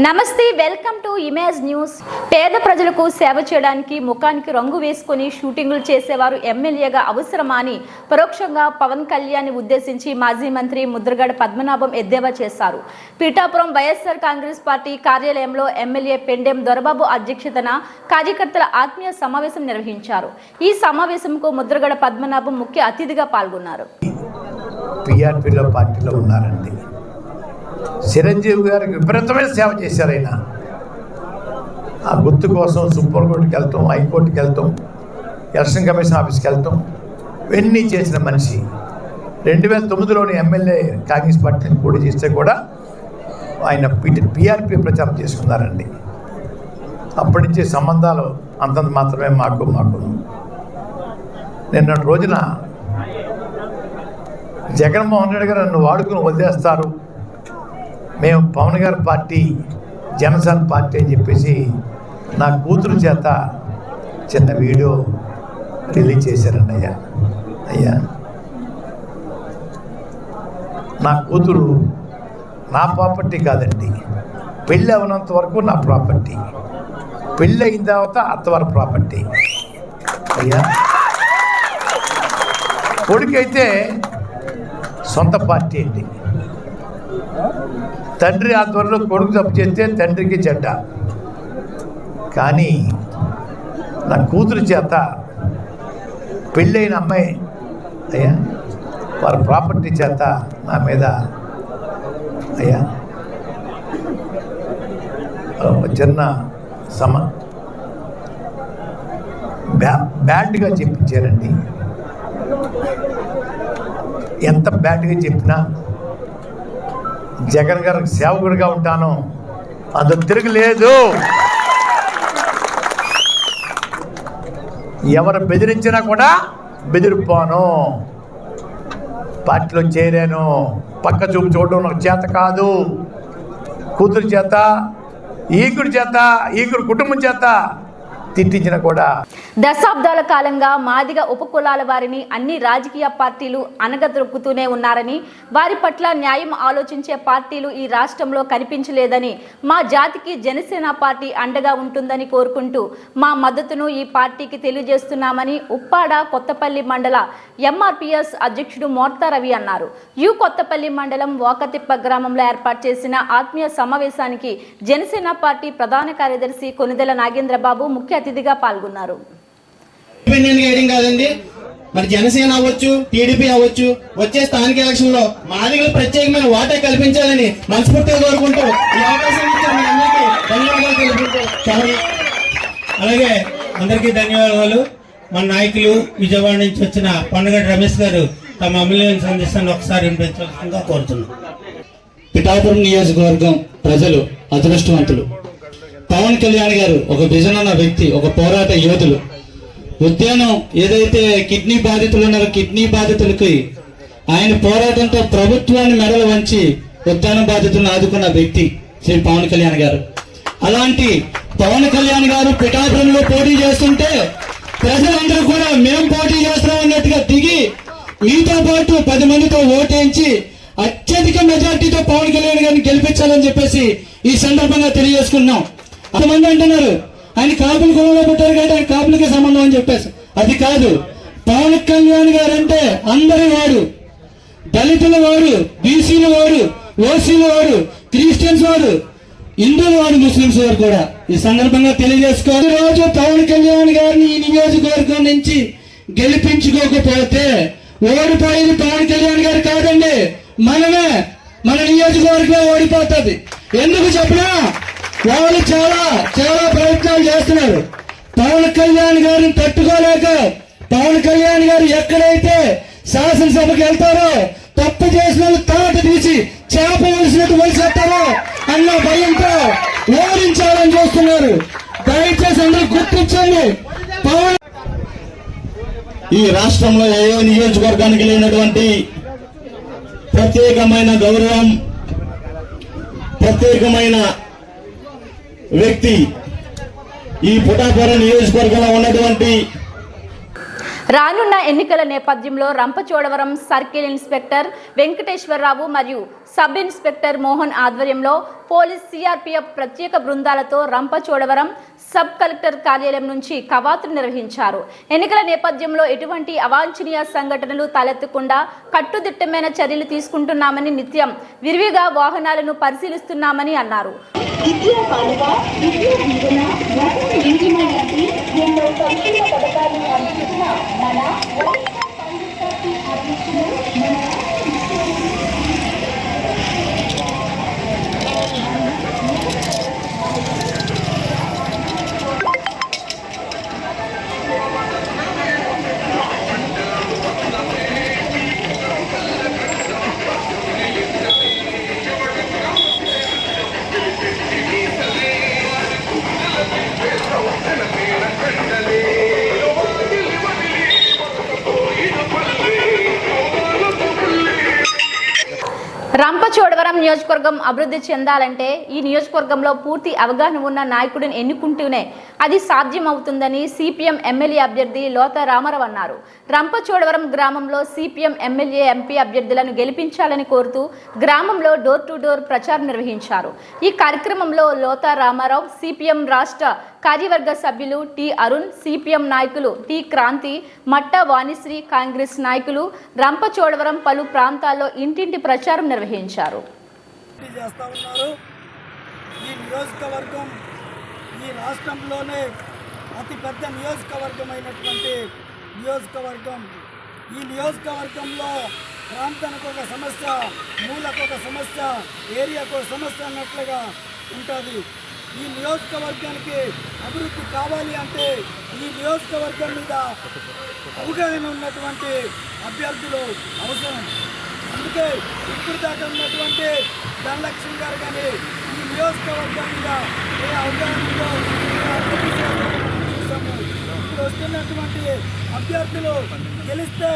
నమస్తే, welcome to image news. పేద ప్రజలకు సేవ చేయడానికి ముఖానికి రంగు వేసుకుని షూటింగులు చేసేవారు ఎమ్మెల్యేగా అవసరమా అని పరోక్షంగా పవన్ కళ్యాణ్ ఉద్దేశించి మాజీ మంత్రి ముద్రగడ పద్మనాభం ఎద్దేవా చేశారు. పిఠాపురం వైఎస్ఆర్ కాంగ్రెస్ పార్టీ కార్యాలయంలో ఎమ్మెల్యే పెండెం దొరబాబు అధ్యక్షతన కార్యకర్తల ఆత్మీయ సమావేశం నిర్వహించారు. ఈ సమావేశంకు ముద్రగడ పద్మనాభం ముఖ్య అతిథిగా పాల్గొన్నారు. చిరంజీవి గారికి విపరీతమైన సేవ చేశారు. ఆయన ఆ గుర్తు కోసం సుప్రీంకోర్టుకి వెళ్తాం, హైకోర్టుకి వెళ్తాం, ఎలక్షన్ కమిషన్ ఆఫీస్కి వెళ్తాం, ఇవన్నీ చేసిన మనిషి. 2009లోని ఎమ్మెల్యే కాంగ్రెస్ పార్టీని పోటీ చేస్తే కూడా ఆయన పిఆర్పి ప్రచారం చేసుకున్నారండి. అప్పటి నుంచి సంబంధాలు అంతంత మాత్రమే మాకు నిన్నటి రోజున జగన్మోహన్ రెడ్డి గారు నన్ను వాడుకుని వదిలేస్తారు, మేము పవన్ గారి పార్టీ జనసేన పార్టీ అని చెప్పేసి నా కూతురు చేత చిన్న వీడియో రిలీజ్ చేశారండి. అయ్యా నా కూతురు నా ప్రాపర్టీ కాదండి, పెళ్ళి అవనంత వరకు నా ప్రాపర్టీ, పెళ్ళి అయిన తర్వాత అత్తవారి ప్రాపర్టీ. అయ్యా కొడుకైతే సొంత పార్టీ అండి. తండ్రి ఆధ్వర్యంలో కొడుకు తప్పు చేస్తే తండ్రికి చెడ్డ, కానీ నా కూతురు చేత పెళ్ళైన అమ్మాయి అయ్యా వారి ప్రాపర్టీ చేత నా మీద అయ్యా చిన్న బ్యాడ్గా చెప్పించారండి. ఎంత బ్యాడ్గా చెప్పినా జగన్ గారికి సేవకుడిగా ఉంటాను, అందుకు తిరగలేదు. ఎవరు బెదిరించినా కూడా బెదిరిపోను. పార్టీలో చేరాను, పక్క చూపు చూడడం నాకు చేత కాదు. కూతురు చేత, ఈకుడి చేత, ఈకుడి కుటుంబం చేత తిట్టించిన కూడా. దశాబ్దాల కాలంగా మాదిగ ఉపకులాల వారిని అన్ని రాజకీయ పార్టీలు అనగదొక్కుతూనే ఉన్నారని, వారి పట్ల న్యాయం ఆలోచించే పార్టీలు ఈ రాష్ట్రంలో కనిపించలేదని, మా జాతికి జనసేన పార్టీ అండగా ఉంటుందని కోరుకుంటూ మా మద్దతును ఈ పార్టీకి తెలియజేస్తున్నామని ఉప్పాడ కొత్తపల్లి మండల ఎంఆర్పిఎస్ అధ్యక్షుడు మోర్తా రవి అన్నారు. కొత్తపల్లి మండలం వాకతిప్ప గ్రామంలో ఏర్పాటు చేసిన ఆత్మీయ సమావేశానికి జనసేన పార్టీ ప్రధాన కార్యదర్శి కొనిదెల నాగేంద్రబాబు ముఖ్య అతిథిగా పాల్గొన్నారు. కాదండి, మరి జనసేన అవ్వచ్చు, టీడీపీ అవ్వచ్చు, వచ్చే స్థానిక ఎలక్షన్ లో మాదిగలు ప్రత్యేకమైన వాటా కల్పించాలని మనస్ఫూర్తిగా కోరుకుంటూ ఈ అవకాశం ధన్యవాదాలు తెలుపుకుంటూ, అలాగే అందరికీ ధన్యవాదాలు. మన నాయకులు విజయవాడ నుంచి వచ్చిన పండుగ రమేష్ గారు తమ అమూల్యమైన సందేశాన్ని ఒకసారి వినిపించవలసిందిగా కోరుతున్నాం. పిఠాపురం నియోజకవర్గం ప్రజలు అదృష్టవంతులు. పవన్ కళ్యాణ్ గారు ఒక విజన్ ఉన్న వ్యక్తి, ఒక పోరాట యోధులు. ఉద్యానం ఏదైతే కిడ్నీ బాధితులు ఉన్నారో కిడ్నీ బాధితులకి ఆయన పోరాటంతో ప్రభుత్వాన్ని మెడలు వంచి ఉద్యాన బాధితులను ఆదుకున్న వ్యక్తి శ్రీ పవన్ కళ్యాణ్ గారు. అలాంటి పవన్ కళ్యాణ్ గారు పిఠాపురంలో పోటీ చేస్తుంటే ప్రజలందరూ కూడా మేము పోటీ చేస్తున్నాం అన్నట్టుగా దిగి మీతో పాటు 10 మందితో ఓటేయించి అత్యధిక మెజార్టీతో పవన్ కళ్యాణ్ గారిని గెలిపించాలని చెప్పేసి ఈ సందర్భంగా తెలియజేసుకున్నాం. అంతమంది అంటున్నారు ఆయన కాపులు కులంలో పుట్టారు కాబట్టి ఆయన కాపులకే సంబంధం అని చెప్పేసి. అది కాదు, పవన్ కళ్యాణ్ గారు అంటే అందరి వాడు, దళితుల వాడు, బీసీల వాడు, ఓసీల వాడు, క్రిస్టియన్స్ వాడు, హిందువుల వాడు, ముస్లింస్ వారు కూడా. ఈ సందర్భంగా తెలియజేసుకోవాలి. రోజు పవన్ కళ్యాణ్ గారిని ఈ నియోజకవర్గం నుంచి గెలిపించుకోకపోతే ఓడిపోయేది పవన్ కళ్యాణ్ గారు కాదండి, మనమే, మన నియోజకవర్గం ఓడిపోతుంది. ఎందుకు చెప్పినా వాళ్ళు చాలా ప్రయత్నాలు చేస్తున్నారు. పవన్ కళ్యాణ్ గారిని తట్టుకోలేక పవన్ కళ్యాణ్ గారు ఎక్కడైతే శాసనసభకి వెళ్తారో తప్పు చేసిన తాట తీసి చేప వలసినట్టు వలిసేస్తారో అన్న భయంతో ఓడించాలని చూస్తున్నారు. దయచేసి అందరూ గుర్తించండి. పవన్ ఈ రాష్ట్రంలో ఏ నియోజకవర్గానికి లేనటువంటి ప్రత్యేకమైన గౌరవం, ప్రత్యేకమైన వ్యక్తి ఈ పిఠాపురం నియోజకవర్గంలో ఉన్నటువంటి రానున్న ఎన్నికల నేపథ్యంలో రంపచోడవరం సర్కిల్ ఇన్స్పెక్టర్ వెంకటేశ్వరరావు మరియు సబ్ ఇన్స్పెక్టర్ మోహన్ ఆధ్వర్యంలో పోలీస్ సిఆర్పీఎఫ్ ప్రత్యేక బృందాలతో రంపచోడవరం సబ్ కలెక్టర్ కార్యాలయం నుంచి కవాతులు నిర్వహించారు. ఎన్నికల నేపథ్యంలో ఎటువంటి అవాంఛనీయ సంఘటనలు తలెత్తకుండా కట్టుదిట్టమైన చర్యలు తీసుకుంటున్నామని, నిత్యం విరివిగా వాహనాలను పరిశీలిస్తున్నామని అన్నారు. విద్యా కానుక, విద్యా దీవెన, వసతి ఇంటిమా వంటి ఎన్నో సంక్షేమ పథకాలను అందిస్తున్న మన వైఎస్ఆర్ కాంగ్రెస్ పార్టీ అధ్యక్షులు రంపచోడవరం నియోజకవర్గం అభివృద్ధి చెందాలంటే ఈ నియోజకవర్గంలో పూర్తి అవగాహన ఉన్న నాయకుడిని ఎన్నుకుంటూనే అది సాధ్యమవుతుందని సిపిఎం ఎమ్మెల్యే అభ్యర్థి లోతా రామారావు అన్నారు. రంపచోడవరం గ్రామంలో సిపిఎం ఎమ్మెల్యే ఎంపీ అభ్యర్థులను గెలిపించాలని కోరుతూ గ్రామంలో డోర్ టు డోర్ ప్రచారం నిర్వహించారు. ఈ కార్యక్రమంలో లోతా రామారావు, సిపిఎం రాష్ట్ర కార్యవర్గ సభ్యులు టి అరుణ్, సిపిఎం నాయకులు టి క్రాంతి, మట్ట వాణిశ్రీ, కాంగ్రెస్ నాయకులు రంపచోడవరం పలు ప్రాంతాల్లో ఇంటింటి ప్రచారం నిర్వహించారు. ఈ నియోజకవర్గం ఈ రాష్ట్రంలోనే అతిపెద్ద నియోజకవర్గమైనటువంటి నియోజకవర్గం. ఈ నియోజకవర్గంలో ప్రాంతానికి ఒక సమస్య, మూలకు ఒక సమస్య, ఏరియాకు ఒక సమస్య అన్నట్లుగా ఉంటుంది. ఈ నియోజకవర్గానికి అభివృద్ధి కావాలి అంటే ఈ నియోజకవర్గం మీద అవగాహన ఉన్నటువంటి అభ్యర్థులు అవసరం. అందుకే ఇప్పుడు దాకా ఉన్నటువంటి ధనలక్ష్మి గారు కానీ ఈ నియోజకవర్గం మీద ఏ అవగాహనలో చూసాము. ఇప్పుడు వస్తున్నటువంటి అభ్యర్థులు గెలిస్తే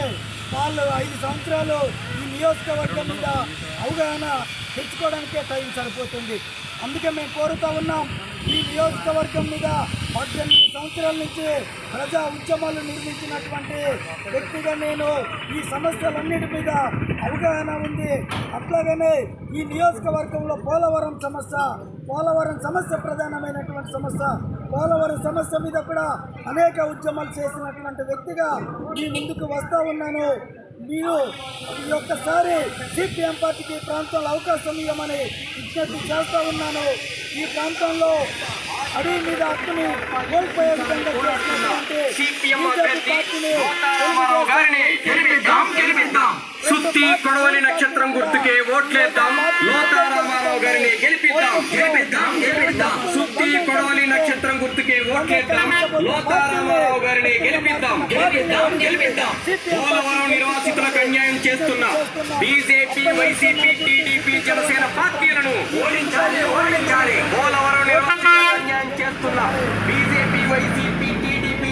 వాళ్ళు 5 సంవత్సరాలు ఈ నియోజకవర్గం మీద అవగాహన తెచ్చుకోవడానికే టైం సరిపోతుంది. అందుకే మేము కోరుతూ ఉన్నాం, ఈ నియోజకవర్గం మీద 18 సంవత్సరాల నుంచి ప్రజా ఉద్యమాలు నిర్మించినటువంటి వ్యక్తిగా నేను ఈ సమస్యలన్నిటి మీద అవగాహన ఉంది. అట్లాగనే ఈ నియోజకవర్గంలో పోలవరం సమస్య ప్రధానమైనటువంటి సమస్య. పోలవరం సమస్య మీద కూడా అనేక ఉద్యమాలు చేసినటువంటి వ్యక్తిగా మీ ముందుకు వస్తూ ఉన్నాను. మీరు ఈ ఒక్కసారి సిపిఎం పార్టీకి ఈ ప్రాంతంలో అవకాశం ఇవ్వమని విజ్ఞప్తి చేస్తూ ఉన్నాను. ఈ ప్రాంతంలో అడవి మీద హక్కుని కోల్పోయే విధంగా చేసినటువంటి సుత్తి కొడవలి నక్షత్రం గుర్తుకే ఓట్లేద్దాం, లోతా రామారావు గారిని గెలిపిద్దాం. సుత్తి కొడవలి నక్షత్రం గుర్తుకే ఓట్లేద్దాం, లోతా రామారావు గారిని గెలిపిద్దాం. పోలవరం నిర్వాసితులకు అన్యాయం చేస్తున్న బీజేపీ, వైసీపీ, టీడీపీ, జనసేన పార్టీలను ఓడించాలి. పోలవరం నిర్వాసితులకు అన్యాయం చేస్తున్న బీజేపీ, వైసీపీ, టీడీపీ.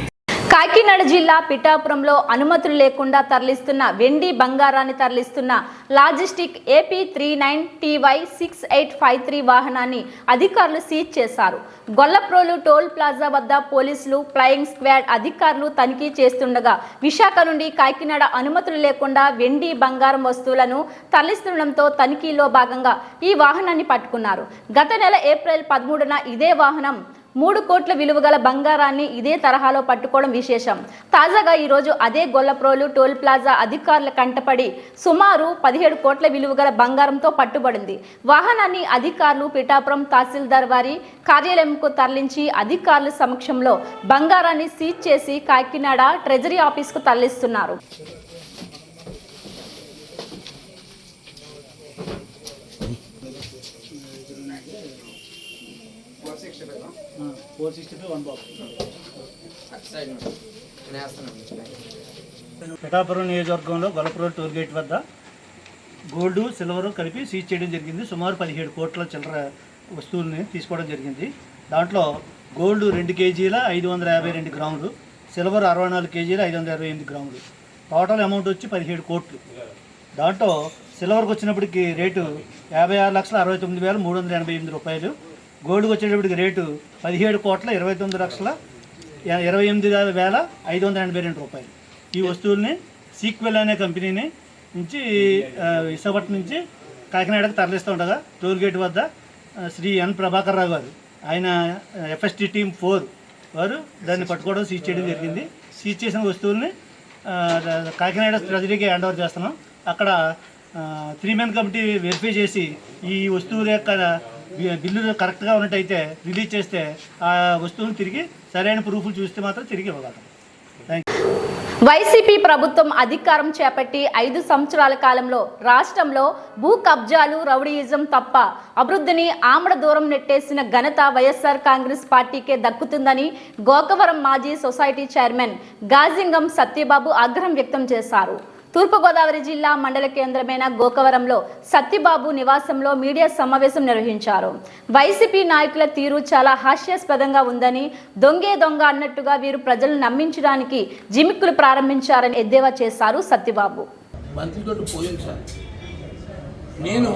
కాకినాడ జిల్లా పిఠాపురంలో అనుమతులు లేకుండా తరలిస్తున్న వెండి బంగారాన్ని తరలిస్తున్న లాజిస్టిక్ ఏపీ 39 TY 6853 వాహనాన్ని అధికారులు సీజ్ చేశారు. గొల్లప్రోలు టోల్ ప్లాజా వద్ద పోలీసులు, ఫ్లయింగ్ స్క్వాడ్ అధికారులు తనిఖీ చేస్తుండగా విశాఖ నుండి కాకినాడ అనుమతులు లేకుండా వెండి బంగారం వస్తువులను తరలిస్తుండటంతో తనిఖీలో భాగంగా ఈ వాహనాన్ని పట్టుకున్నారు. గత నెల ఏప్రిల్ 13న ఇదే వాహనం 3 కోట్ల విలువ గల బంగారాన్ని ఇదే తరహాలో పట్టుకోవడం విశేషం. తాజాగా ఈరోజు అదే గొల్లప్రోలు టోల్ ప్లాజా అధికారుల కంటపడి సుమారు 17 కోట్ల విలువ గల బంగారంతో పట్టుబడింది. వాహనాన్ని అధికారులు పిఠాపురం తహసీల్దార్ వారి కార్యాలయంకు తరలించి అధికారుల సమక్షంలో బంగారాన్ని సీజ్ చేసి కాకినాడ ట్రెజరీ ఆఫీస్కు తరలిస్తున్నారు. పిఠాపురం నియోజకవర్గంలో గొల్లప్రోలు టోల్ గేట్ వద్ద గోల్డ్, సిల్వర్ కలిపి సీజ్ చేయడం జరిగింది. సుమారు 17 కోట్ల చిల్లర వస్తువుల్ని తీసుకోవడం జరిగింది. దాంట్లో గోల్డ్ 2 కేజీల 552 గ్రాములు, సిల్వర్ 64 కేజీల 528 గ్రాములు, టోటల్ అమౌంట్ వచ్చి 17 కోట్లు. దాంట్లో సిల్వర్కి వచ్చినప్పటికి రేటు 56,69,388 రూపాయలు, గోల్డ్కి వచ్చేటప్పటికి రేటు 17,29,28,582 రూపాయలు. ఈ వస్తువుల్ని సీక్వెల్ అనే కంపెనీని నుంచి విశాఖపట్నం నుంచి కాకినాడకు తరలిస్తూ ఉండగా టోల్గేట్ వద్ద శ్రీ ఎన్ ప్రభాకర్ రావు గారు, ఆయన FST టీమ్ 4 వారు దాన్ని పట్టుకోవడం, సీజ్ చేయడం జరిగింది. సీజ్ చేసిన వస్తువుల్ని కాకినాడ ట్రెజరీకి హ్యాండ్ ఓవర్ చేస్తున్నాం. అక్కడ 3-man కమిటీ వెరిఫై చేసి ఈ వస్తువుల యొక్క బిల్లులు కరెక్ట్గా ఉన్నట్టయితే రిలీజ్ చేస్తే ఆ వస్తువులు తిరిగి సరైన ప్రూఫ్లు చూస్తే మాత్రం తిరిగి ఇవ్వగలం. వైసీపీ ప్రభుత్వం అధికారం చేపట్టి 5 సంవత్సరాల కాలంలో రాష్ట్రంలో భూ కబ్జాలు, రౌడీయిజం తప్ప అభివృద్ధిని ఆమడ దూరం నెట్టేసిన ఘనత వైఎస్ఆర్ కాంగ్రెస్ పార్టీకే దక్కుతుందని గోకవరం మాజీ సొసైటీ చైర్మన్ గాజింగం సత్యబాబు ఆగ్రహం వ్యక్తం చేశారు. తూర్పుగోదావరి జిల్లా మండల కేంద్రమైన గోకవరంలో సత్యబాబు నివాసంలో మీడియా సమావేశం నిర్వహించారు. వైసీపీ నాయకుల తీరు చాలా హాస్యాస్పదంగా ఉందని, దొంగే దొంగ అన్నట్టుగా వీరు ప్రజలను నమ్మించడానికి జిమిక్కులు ప్రారంభించారని ఎద్దేవా చేశారు సత్యబాబు. మంత్రితోటి పోయింది సార్, నేను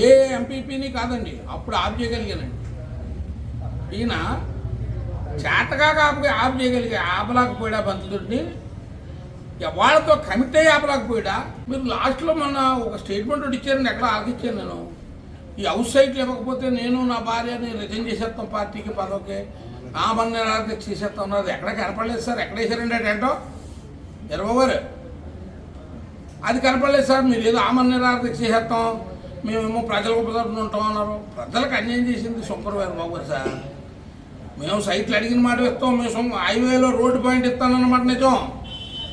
ఏ ఎంపీపీని కాదండి అప్పుడు ఆఫ్ చేయగలిగానండి. ఈయన చేతగా కాకపోతే ఆఫ్ చేయగలిగే ఆపలేకపోయాడా మంత్రితోటిని, వాళ్ళతో కమిట్ అయ్యి ఆపలేకపోయాడా. మీరు లాస్ట్లో మొన్న ఒక స్టేట్మెంట్ ఒకటి ఇచ్చారండి, ఎక్కడ ఆలోచించాను నేను, ఈ హౌస్ సైట్లు ఇవ్వకపోతే నేను నా భార్యని రిజైన్ చేసేస్తాం పార్టీకి పదవికి, ఆమరణ చేసేస్తాం అన్నది ఎక్కడ కనపడలేదు సార్. ఎక్కడ వేసారండి అటేంటో 20 గారు, అది కనపడలేదు సార్. మీరు ఏదో ఆమరణ చేసేస్తాం, మేమేమో ప్రజలకు ఉపదర్శన ఉంటాం అన్నారు. ప్రజలకు అన్యాయం చేసింది సూపర్వైజర్ బాబు గారు సార్. మేము సైట్లు అడిగిన మాట ఇస్తాం, మేము హైవేలో రోడ్డు పాయింట్ ఇస్తానన్నమాట నిజం,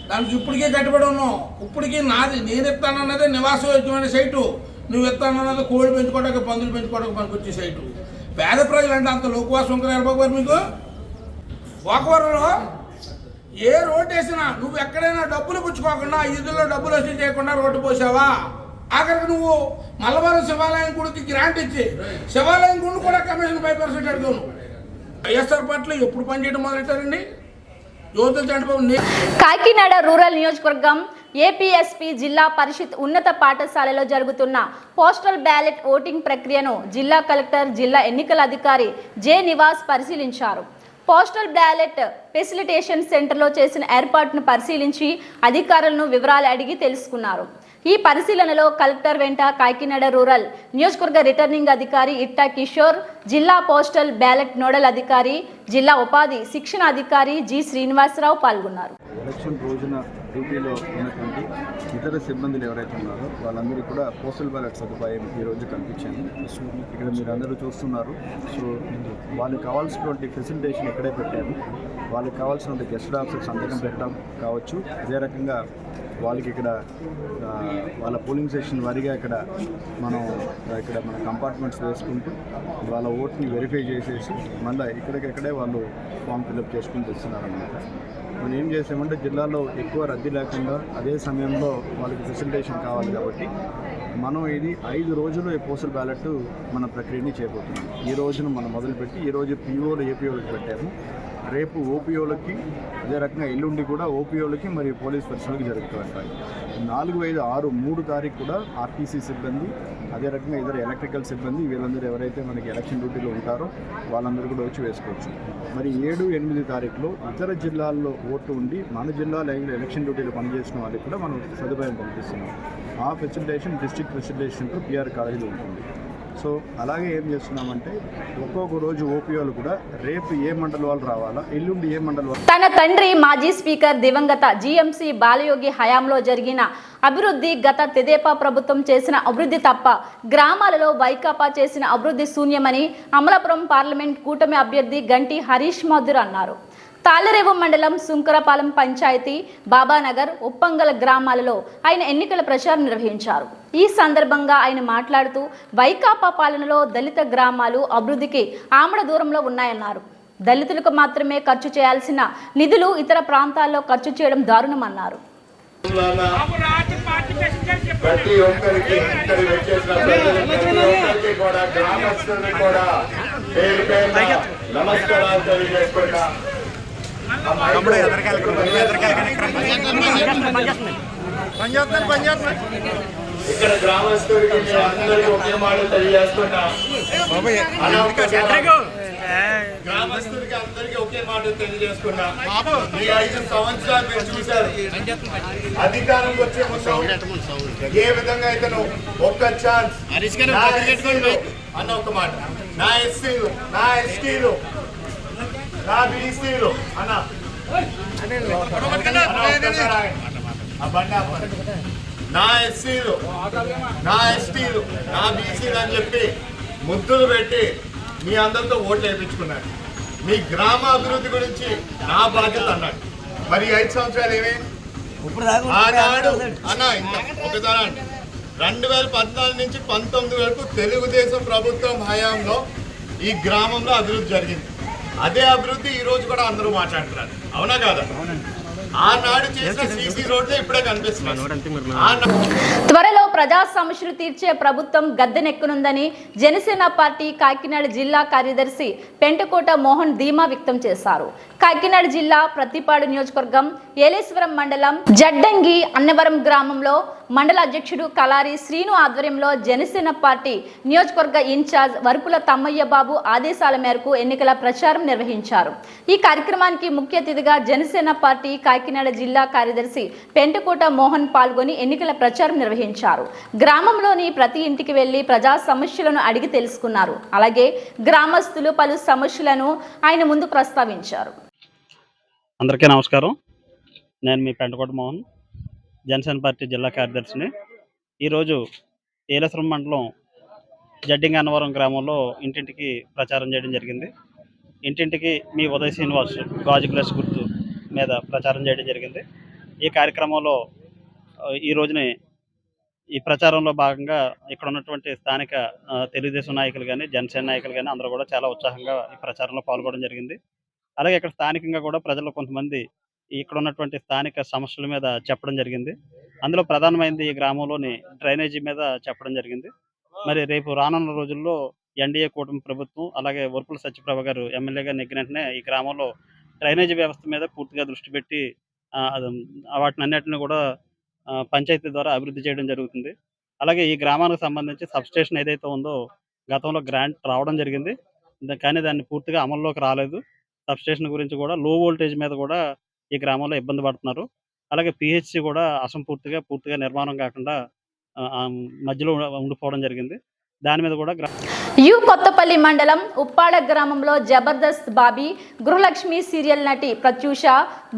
దానికి ఇప్పటికే కట్టుబడి ఉన్నాం. ఇప్పటికీ నాది, నేను ఇస్తానన్నదే నివాసయోగ్యమైన సైటు, నువ్వు ఇస్తానన్నది కోడి పెంచుకోవడానికి, పందులు పెంచుకోవడానికి పనికొచ్చే సైటు. పేద ప్రజలు అంటే అంత లోకవాసం బాబు గారు మీకు. గోకవరంలో ఏ రోడ్డు వేసినా నువ్వు ఎక్కడైనా డబ్బులు పుచ్చుకోకుండా, ఈదుల్లో డబ్బులు వసూలు చేయకుండా రోడ్డు పోసావా. ఆఖరికి నువ్వు మల్లవరం శివాలయం గుడికి గ్రాంట్ ఇచ్చి శివాలయం గుడి కూడా కమిషన్ 5% అడుగును. వైఎస్ఆర్ పార్టీలో ఎప్పుడు పనిచేయడం మొదలెట్టారండి. కాకినాడ రూరల్ నియోజకవర్గం ఏపీఎస్పీ జిల్లా పరిషత్ ఉన్నత పాఠశాలలో జరుగుతున్న పోస్టల్ బ్యాలెట్ ఓటింగ్ ప్రక్రియను జిల్లా కలెక్టర్, జిల్లా ఎన్నికల అధికారి జె నివాస్ పరిశీలించారు. పోస్టల్ బ్యాలెట్ ఫెసిలిటేషన్ సెంటర్లో చేసిన ఏర్పాటును పరిశీలించి అధికారులను వివరాలు అడిగి తెలుసుకున్నారు. ఈ పరిశీలనలో కలెక్టర్ వెంట కాకినాడ రూరల్ నియోజకవర్గ రిటర్నింగ్ అధికారి ఇట్టా కిషోర్, జిల్లా పోస్టల్ బ్యాలెట్ నోడల్ అధికారి, జిల్లా ఉపాధి శిక్షణ అధికారి జి శ్రీనివాసరావు పాల్గొన్నారు. ఎలక్షన్ రోజున డ్యూటీలో ఉన్నటువంటి ఇతర సిబ్బందులు ఎవరైతే ఉన్నారో వాళ్ళందరికీ కూడా పోస్టల్ బ్యాలెట్ సదుపాయం ఈరోజు కల్పించాను. ఇక్కడ మీరు అందరూ చూస్తున్నారు. సో వాళ్ళకి కావాల్సినటువంటి ఫెసిలిటేషన్ ఇక్కడే పెట్టాము. వాళ్ళకి కావాల్సినటువంటి గెస్ట్ ఆఫీసర్ సంతకం పెట్టడం కావచ్చు, అదే రకంగా వాళ్ళకి ఇక్కడ వాళ్ళ పోలింగ్ స్టేషన్ వారీగా ఇక్కడ మన కంపార్ట్మెంట్స్ వేసుకుంటూ వాళ్ళ ఓట్ని వెరిఫై చేసేసి మళ్ళీ ఇక్కడికక్కడే వాళ్ళు ఫామ్ ఫిల్అప్ చేసుకుంటూ వస్తున్నారనమాట. మనం ఏం చేసామంటే జిల్లాలో ఎక్కువ రద్దీ లేకుండా అదే సమయంలో వాళ్ళకి ఫెసిలిటేషన్ కావాలి కాబట్టి మనం ఇది 5 రోజులు పోస్టల్ బ్యాలెట్ మన ప్రక్రియని చేపడుతున్నాం. ఈ రోజును మనం మొదలుపెట్టి ఈరోజు పీఓలు, ఏపీఓలకి పెట్టాము. రేపు ఓపీఓలకి, అదే రకంగా ఎల్లుండి కూడా ఓపీఓలకి మరియు పోలీస్ పర్సనల్కి జరుగుతుంటాయి. 4, 5, 6, 3 తారీఖు కూడా ఆర్టీసీ సిబ్బంది, అదే రకంగా ఇతర ఎలక్ట్రికల్ సిబ్బంది, వీళ్ళందరూ ఎవరైతే మనకి ఎలక్షన్ డ్యూటీలో ఉంటారో వాళ్ళందరూ కూడా వచ్చి వేసుకోవచ్చు. మరి 7, 8 తారీఖులో ఇతర జిల్లాల్లో ఓటు ఉండి మన జిల్లాలో ఎలక్షన్ డ్యూటీలో పనిచేసిన వాళ్ళకి కూడా మనం సదుపాయం కల్పిస్తున్నాం. ఆ ఫెసిలిటేషన్ డిస్ట్రిక్ట్ ఫెసిలిటేషన్తో పిఆర్ కాలేజీలో ఉంటుంది. సో అలాగే ఏం చేస్తున్నామంటే ఒక్కొక్క రోజు ఓపీఓలు కూడా రేపు ఏ మండలి వాళ్ళు రావాలా, ఎల్లుండి ఏ మండలి వాళ్ళు. తన తండ్రి మాజీ స్పీకర్ దివంగత జీఎంసీ బాలయోగి హయాంలో జరిగిన అభివృద్ధి, గత తెదేపా ప్రభుత్వం చేసిన అభివృద్ధి తప్ప గ్రామాలలో వైకాపా చేసిన అభివృద్ధి శూన్యమని అమలాపురం పార్లమెంట్ కూటమి అభ్యర్థి గంటి హరీష్ మధుర్ అన్నారు. తాళరేవు మండలం సుంకరపాలెం పంచాయతీ, బాబానగర్, ఉప్పంగల గ్రామాలలో ఆయన ఎన్నికల ప్రచారం నిర్వహించారు. ఈ సందర్భంగా ఆయన మాట్లాడుతూ వైకాపా పాలనలో దళిత గ్రామాలు అభివృద్ధికి ఆమడ దూరంలో ఉన్నాయన్నారు. దళితులకు మాత్రమే ఖర్చు చేయాల్సిన నిధులు ఇతర ప్రాంతాల్లో ఖర్చు చేయడం దారుణమన్నారు. ప్రతి ఒక్కరికి ఇక్కడ వచ్చేసిన ప్రతి కూడా గ్రామస్తులకు కూడా పేరు పేరున నమస్కారాలు తెలియజేసుకుంటా. ఇక్కడ గ్రామస్తుడికి అందరికీ ఒకే మాట తెలియజేసుకుంటా. గ్రామస్తులకి అందరికీ ఒకే మాట తెలియజేసుకున్నా, ఈ 5 సంవత్సరాలు మీరు చూశారు. అధికారంకి వచ్చే ముందు ఏ విధంగా అయితే ఒక్క ఛాన్స్ అన్న ఒక మాట, నా ఎస్సీలు, నా ఎస్టీలు, నా బీసీలు అన్న నా ఎస్సీలు, నా ఎస్టీలు, నా బీసీలు అని చెప్పి ముద్దులు పెట్టి మీ అందరితో ఓట్లు వేయించుకున్నారు. మీ గ్రామ అభివృద్ధి గురించి నా బాధ్యత అన్నాడు. మరి 5 సంవత్సరాలు ఏమే ఆనాడు అన్న ఇంత ఒకసారి 2014 నుంచి 19 వరకు తెలుగుదేశం ప్రభుత్వం హయాంలో ఈ గ్రామంలో అభివృద్ధి జరిగింది. అదే అభివృద్ధి ఈ రోజు కూడా అందరూ మాట్లాడుతున్నారు, అవునా కాదా? ఆనాడు చేసిన సీసీ రోడ్లే ఇప్పుడే కనిపిస్తున్నాయి. త్వరలో ప్రజా సమస్యలు తీర్చే ప్రభుత్వం గద్దెనెక్కనుందని జనసేన పార్టీ కాకినాడ జిల్లా కార్యదర్శి పెంటకోట మోహన్ ధీమా వ్యక్తం చేశారు. కాకినాడ జిల్లా ప్రతిపాడు నియోజకవర్గం ఏలేశ్వరం మండలం జడ్డంగి అన్నవరం గ్రామంలో మండల అధ్యక్షుడు కలారి శ్రీను ఆధ్వర్యంలో జనసేన పార్టీ నియోజకవర్గ ఇన్ఛార్జ్ వరుపుల తమ్మయ్య బాబు ఆదేశాల మేరకు ఎన్నికల ప్రచారం నిర్వహించారు. ఈ కార్యక్రమానికి ముఖ్య అతిథిగా జనసేన పార్టీ కాకినాడ జిల్లా కార్యదర్శి పెంటకోట మోహన్ పాల్గొని ఎన్నికల ప్రచారం నిర్వహించారు. గ్రామంలోని ప్రతి ఇంటికి వెళ్లి ప్రజా సమస్యలను అడిగి తెలుసుకున్నారు. అలాగే గ్రామస్తులు పలు సమస్యలను ఆయన ముందు ప్రస్తావించారు. అందరికీ నమస్కారం. నేను మీ పెంటకోట మోహన్, జనసేన పార్టీ జిల్లా కార్యదర్శిని. ఈరోజు ఏలేశ్వరం మండలం జడ్డింగ్ అన్నవరం గ్రామంలో ఇంటింటికి ప్రచారం చేయడం జరిగింది. ఇంటింటికి మీ ఉదయ్ శ్రీనివాస్ గాజు గ్లాస్ గుర్తు మీద ప్రచారం చేయడం జరిగింది. ఈ కార్యక్రమంలో ఈ రోజుని ఈ ప్రచారంలో భాగంగా ఇక్కడ ఉన్నటువంటి స్థానిక తెలుగుదేశం నాయకులు కానీ జనసేన నాయకులు కానీ అందరూ కూడా చాలా ఉత్సాహంగా ఈ ప్రచారంలో పాల్గొనడం జరిగింది. అలాగే ఇక్కడ స్థానికంగా కూడా ప్రజలు కొంతమంది ఇక్కడ ఉన్నటువంటి స్థానిక సమస్యల మీద చెప్పడం జరిగింది. అందులో ప్రధానమైనది ఈ గ్రామంలోని డ్రైనేజీ మీద చెప్పడం జరిగింది. మరి రేపు రానున్న రోజుల్లో ఎన్డీఏ కూటమి ప్రభుత్వం అలాగే వరుపుల సత్యప్రభ గారు ఎమ్మెల్యేగా నెగ్గిన వెంటనే ఈ గ్రామంలో డ్రైనేజీ వ్యవస్థ మీద పూర్తిగా దృష్టి పెట్టి వాటిని అన్నిటిని కూడా పంచాయతీ ద్వారా అభివృద్ధి చేయడం జరుగుతుంది. అలాగే ఈ గ్రామానికి సంబంధించి సబ్స్టేషన్ ఏదైతే ఉందో గతంలో గ్రాంట్ రావడం జరిగింది, కానీ దాన్ని పూర్తిగా అమల్లోకి రాలేదు. సబ్స్టేషన్ గురించి కూడా లో వోల్టేజ్ మీద కూడా ఈ గ్రామంలో ఇబ్బంది పడుతున్నారు. అలాగే పిహెచ్సి కూడా పూర్తిగా నిర్మాణం కాకుండా మధ్యలో ఉండిపోవడం జరిగింది. దాని మీద కూడా కొత్తపల్లి మండలం ఉప్పాడ గ్రామంలో జబర్దస్త్ బాబీ, గృహలక్ష్మి సీరియల్ నటి ప్రత్యూష,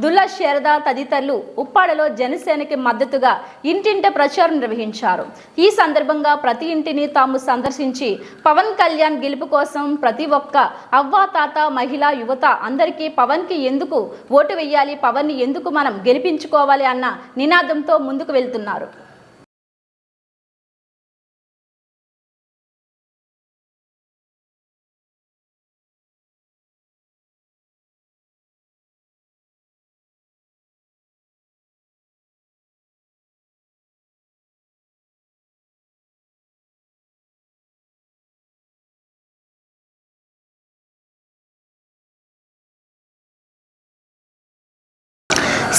దుల్లా శారద తదితరులు ఉప్పాడలో జనసేనకి మద్దతుగా ఇంటింట ప్రచారం నిర్వహించారు. ఈ సందర్భంగా ప్రతి ఇంటిని తాము సందర్శించి పవన్ కళ్యాణ్ గెలుపు కోసం ప్రతి ఒక్క అవ్వ, తాత, మహిళ, యువత అందరికీ పవన్కి ఎందుకు ఓటు వేయాలి, పవన్ని ఎందుకు మనం గెలిపించుకోవాలి అన్న నినాదంతో ముందుకు వెళ్తున్నారు.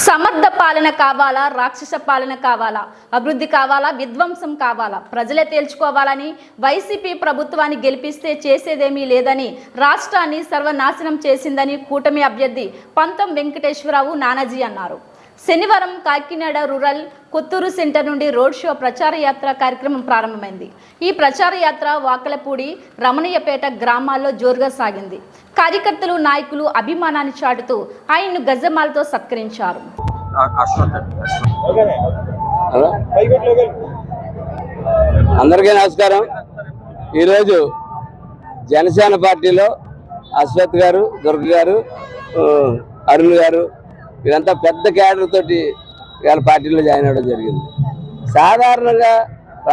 సమర్థ పాలన కావాలా, రాక్షస పాలన కావాలా, అభివృద్ధి కావాలా, విధ్వంసం కావాలా, ప్రజలే తేల్చుకోవాలని, వైసీపీ ప్రభుత్వాన్ని గెలిపిస్తే చేసేదేమీ లేదని, రాష్ట్రాన్ని సర్వనాశనం చేసిందని కూటమి అభ్యర్థి పంతం వెంకటేశ్వరరావు నానాజీ అన్నారు. శనివారం కాకినాడ రూరల్ కొత్తూరు సెంటర్ నుండి రోడ్ షో ప్రచార యాత్ర కార్యక్రమం ప్రారంభమైంది. ఈ ప్రచార యాత్ర వాకలపూడి, రమణయ్యపేట గ్రామాల్లో జోరుగా సాగింది. కార్యకర్తలు, నాయకులు అభిమానాన్ని చాటుతూ ఆయన్ను గజమాలతో సత్కరించారు. అందరికీ నమస్కారం. ఈరోజు జనసేన పార్టీలో అశ్వత్ గారు, దుర్గ గారు, అరుణ్ గారు వీరంతా పెద్ద క్యాడర్ తోటి ఇవాళ పార్టీలో జాయిన్ అవ్వడం జరిగింది. సాధారణంగా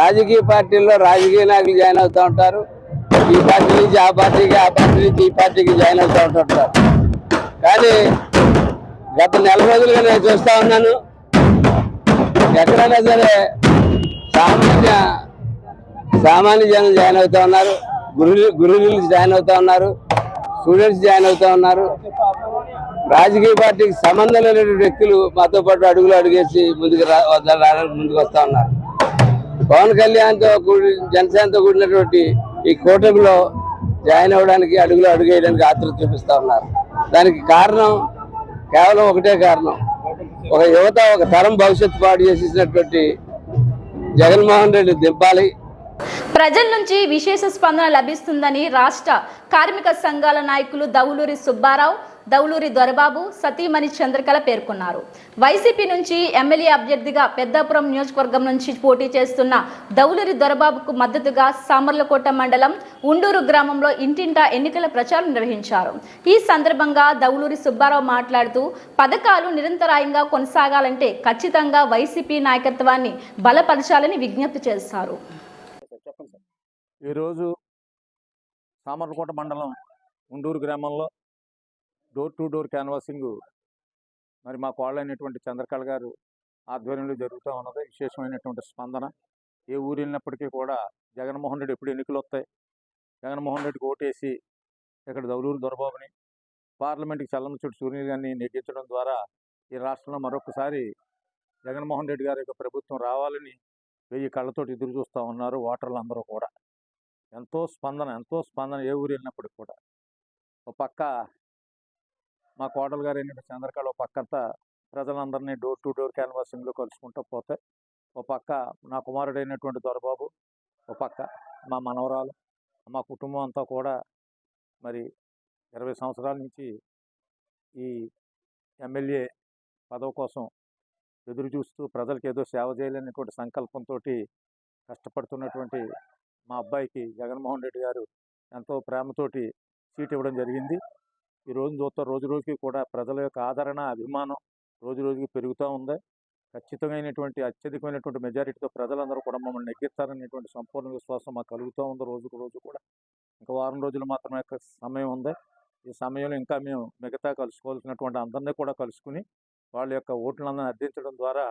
రాజకీయ పార్టీల్లో రాజకీయ నాయకులు జాయిన్ అవుతూ ఉంటారు. ఈ పార్టీ నుంచి ఆ పార్టీకి, ఆ పార్టీ నుంచి ఈ పార్టీకి జాయిన్ అవుతూ ఉంటుంటారు. కానీ గత నెల రోజులుగా నేను చూస్తూ ఉన్నాను, ఎక్కడైనా సరే సామాన్య జనం జాయిన్ అవుతూ ఉన్నారు, గురువులు జాయిన్ అవుతూ ఉన్నారు, స్టూడెంట్స్ జాయిన్ అవుతూ ఉన్నారు. రాజకీయ పార్టీకి సంబంధం లేని వ్యక్తులు మాతో పాటు అడుగులు అడుగేసి ముందుకు వస్తూ ఉన్నారు. పవన్ కళ్యాణ్తో జనసేనతో కూడినటువంటి ఈ కూటమిలో జాయిన్ అవ్వడానికి అడుగులు అడుగేయడానికి ఆతృత చూపిస్తూ ఉన్నారు. దానికి కారణం కేవలం ఒకటే కారణం, ఒక యువత ఒక తరం భవిష్యత్తు పాటు చేసేసినటువంటి జగన్మోహన్ రెడ్డి దింపాలి. ప్రజల నుంచి విశేష స్పందన లభిస్తుందని రాష్ట్ర కార్మిక సంఘాల నాయకులు దౌలూరి సుబ్బారావు, దౌలూరి దొరబాబు, సతీమణి చంద్రకళ పేర్కొన్నారు. వైసీపీ నుంచి ఎమ్మెల్యే అభ్యర్థిగా పెద్దాపురం నియోజకవర్గం నుంచి పోటీ చేస్తున్న దౌలూరి దొరబాబుకు మద్దతుగా సామర్లకోట మండలం ఉండూరు గ్రామంలో ఇంటింటా ఎన్నికల ప్రచారం నిర్వహించారు. ఈ సందర్భంగా దౌలూరి సుబ్బారావు మాట్లాడుతూ పథకాలు నిరంతరాయంగా కొనసాగాలంటే ఖచ్చితంగా వైసీపీ నాయకత్వాన్ని బలపరచాలని విజ్ఞప్తి చేశారు. ఈరోజు సామర్లకోట మండలం ఉండూరు గ్రామంలో డోర్ టు డోర్ క్యాన్వాసింగ్ మరి మా కోళ్ళైనటువంటి చంద్రకళ గారు ఆధ్వర్యంలో జరుగుతూ ఉన్నది. విశేషమైనటువంటి స్పందన. ఏ ఊరు వెళ్ళినప్పటికీ కూడా జగన్మోహన్ రెడ్డి ఎప్పుడు ఎన్నికలు వస్తాయి, జగన్మోహన్ రెడ్డికి ఓటేసి ఇక్కడ దౌలూరి దొరబాబుని పార్లమెంట్కి చల్లమచోటి సూర్యుని గారిని నెగ్గించడం ద్వారా ఈ రాష్ట్రంలో మరొకసారి జగన్మోహన్ రెడ్డి గారి యొక్క ప్రభుత్వం రావాలని 1000 కళ్ళతోటి ఎదురు చూస్తూ ఉన్నారు ఓటర్లు అందరూ కూడా. ఎంతో స్పందన ఏ ఊరు వెళ్ళినప్పటికి కూడా. ఒక పక్క మా కోడలు గారు అయిన చంద్రకళ ఒక పక్కంతా ప్రజలందరినీ డోర్ టు డోర్ క్యాన్వాసింగ్లో కలుసుకుంటూ పోతే, ఒక పక్క నా కుమారుడైనటువంటి దొరబాబు, ఒక పక్క మా మనవరాలు, మా కుటుంబం అంతా కూడా మరి 20 సంవత్సరాల నుంచి ఈ ఎమ్మెల్యే పదవి కోసం ఎదురు చూస్తూ ప్రజలకు ఏదో సేవ చేయాలనేటువంటి సంకల్పంతో కష్టపడుతున్నటువంటి మా అబ్బాయికి జగన్మోహన్ రెడ్డి గారు ఎంతో ప్రేమతోటి సీట్ ఇవ్వడం జరిగింది. ఈ రోజు చూస్తే రోజు రోజుకి కూడా ప్రజల యొక్క ఆదరణ, అభిమానం రోజు రోజుకి పెరుగుతూ ఉంది. ఖచ్చితమైనటువంటి అత్యధికమైనటువంటి మెజారిటీతో ప్రజలందరూ కూడా మమ్మల్ని నెగ్గిస్తారనేటువంటి సంపూర్ణ విశ్వాసం మాకు కలుగుతూ ఉంది. రోజుకు రోజు కూడా ఇంకా వారం రోజులు మాత్రమే సమయం ఉంది. ఈ సమయంలో ఇంకా మేము మిగతా కలుసుకోవాల్సినటువంటి అందరినీ కూడా కలుసుకుని వాళ్ళ యొక్క ఓట్లందరినీ అర్థించడం ద్వారా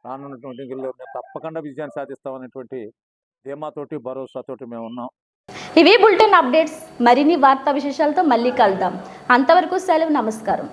రానున్నటువంటి ఎన్నికల్లో మేము తప్పకుండా విజయాన్ని సాధిస్తామనేటువంటి ధీమాతోటి భరోసాతోటి మేము ఉన్నాం. ఇవి బులెటిన్ అప్డేట్స్. మరిన్ని వార్తా విశేషాలతో మళ్ళీ కలుద్దాం. అంతవరకు సెలవు. నమస్కారం.